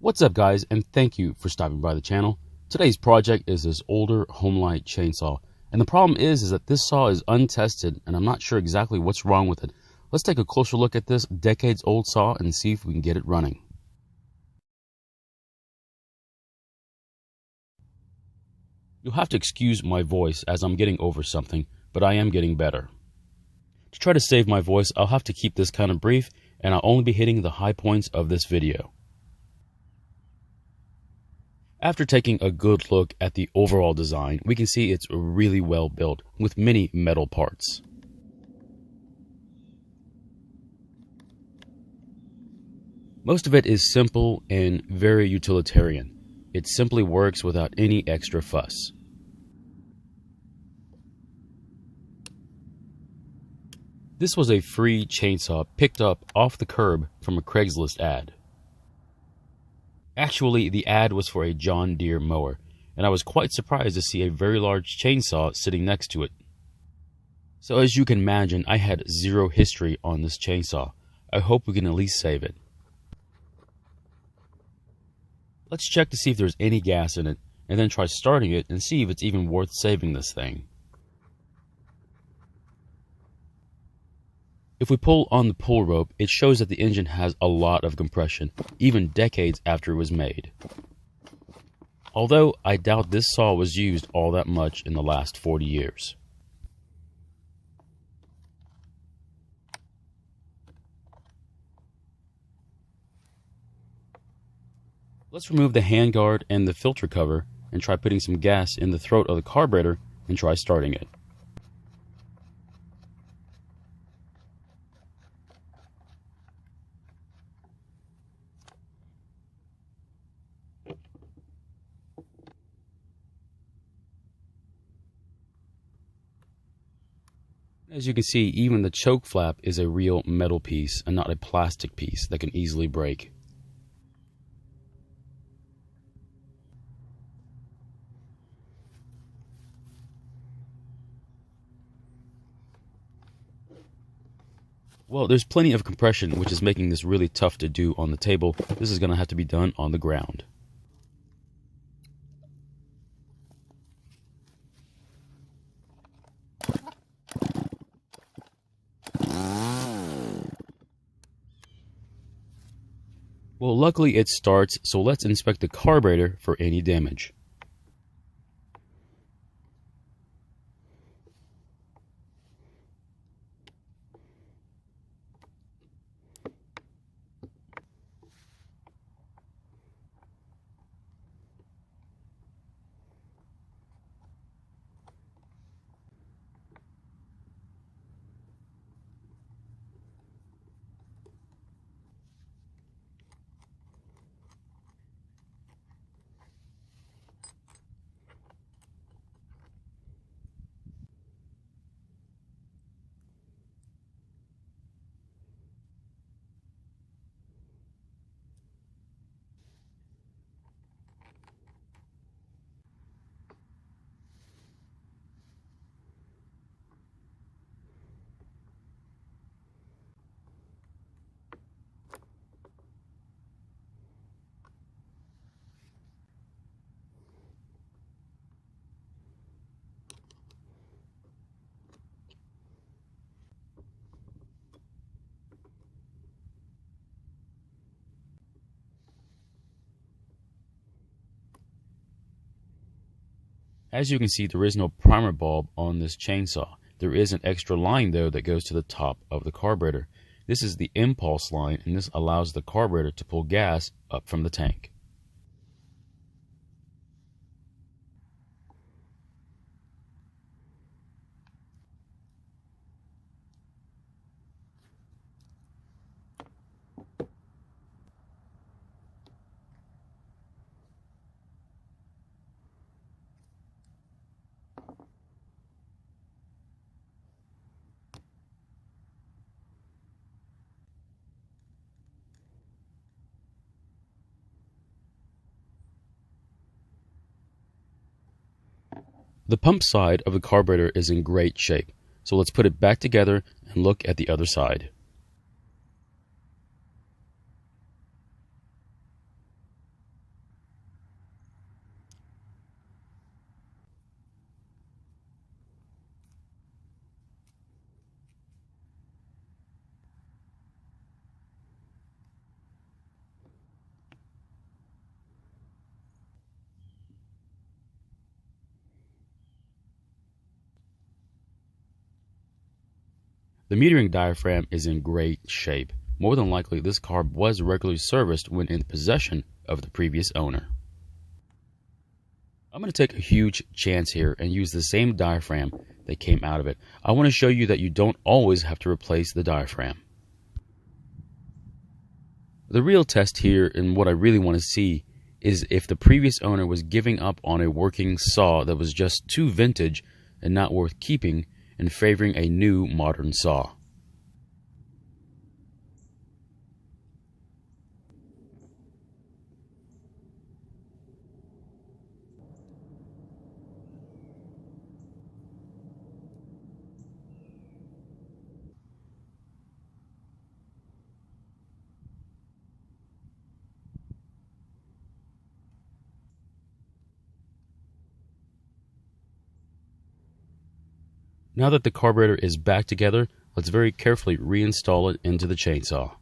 What's up guys, and thank you for stopping by the channel. Today's project is this older Homelite chainsaw, and the problem is that this saw is untested and I'm not sure exactly what's wrong with it. Let's take a closer look at this decades old saw and see if we can get it running. You'll have to excuse my voice as I'm getting over something, but I am getting better. To try to save my voice, I'll have to keep this kind of brief, and I'll only be hitting the high points of this video. After taking a good look at the overall design, we can see it's really well built with many metal parts. Most of it is simple and very utilitarian. It simply works without any extra fuss. This was a free chainsaw picked up off the curb from a Craigslist ad. Actually, the ad was for a John Deere mower, and I was quite surprised to see a very large chainsaw sitting next to it. So as you can imagine, I had zero history on this chainsaw. I hope we can at least save it. Let's check to see if there's any gas in it, and then try starting it and see if it's even worth saving this thing. If we pull on the pull rope, it shows that the engine has a lot of compression, even decades after it was made. Although I doubt this saw was used all that much in the last 40 years. Let's remove the handguard and the filter cover and try putting some gas in the throat of the carburetor and try starting it. As you can see, even the choke flap is a real metal piece and not a plastic piece that can easily break. Well, there's plenty of compression, which is making this really tough to do on the table. This is going to have to be done on the ground. Well, luckily it starts, so let's inspect the carburetor for any damage. As you can see, there is no primer bulb on this chainsaw. There is an extra line though that goes to the top of the carburetor. This is the impulse line, and this allows the carburetor to pull gas up from the tank. The pump side of the carburetor is in great shape, so let's put it back together and look at the other side. The metering diaphragm is in great shape. More than likely, this carb was regularly serviced when in possession of the previous owner. I'm going to take a huge chance here and use the same diaphragm that came out of it. I want to show you that you don't always have to replace the diaphragm. The real test here, and what I really want to see, is if the previous owner was giving up on a working saw that was just too vintage and not worth keeping and favoring a new modern saw. Now that the carburetor is back together, let's very carefully reinstall it into the chainsaw.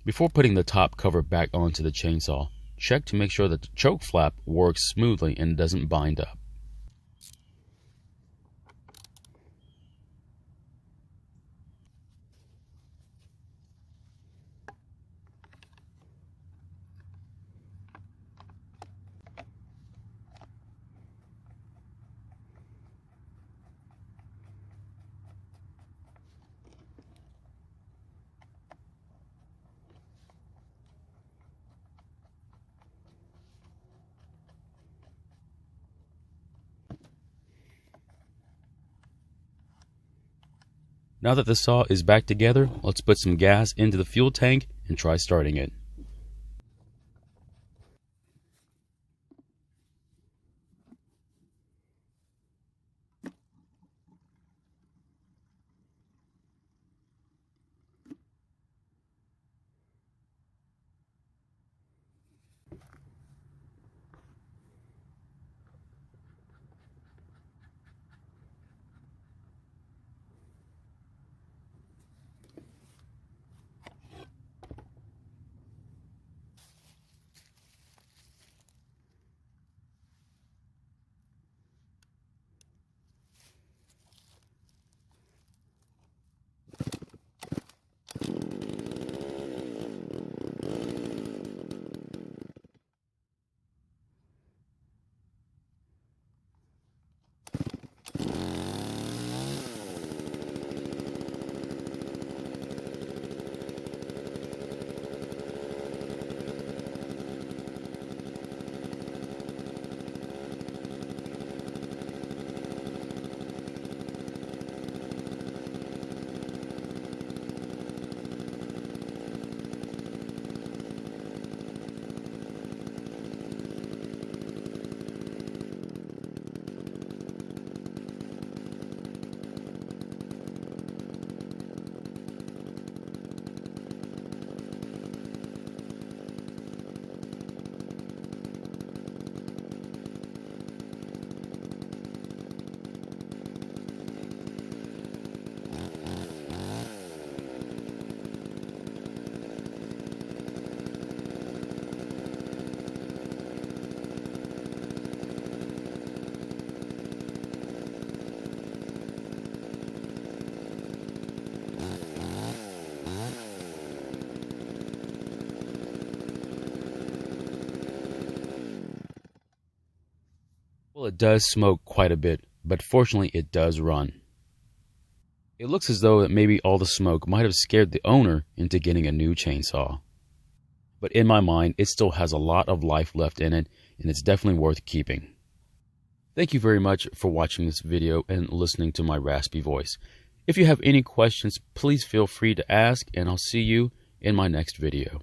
Before putting the top cover back onto the chainsaw, check to make sure that the choke flap works smoothly and doesn't bind up. Now that the saw is back together, let's put some gas into the fuel tank and try starting it. It does smoke quite a bit, but fortunately it does run. It looks as though that maybe all the smoke might have scared the owner into getting a new chainsaw. But in my mind, it still has a lot of life left in it, and it's definitely worth keeping. Thank you very much for watching this video and listening to my raspy voice. If you have any questions, please feel free to ask, and I'll see you in my next video.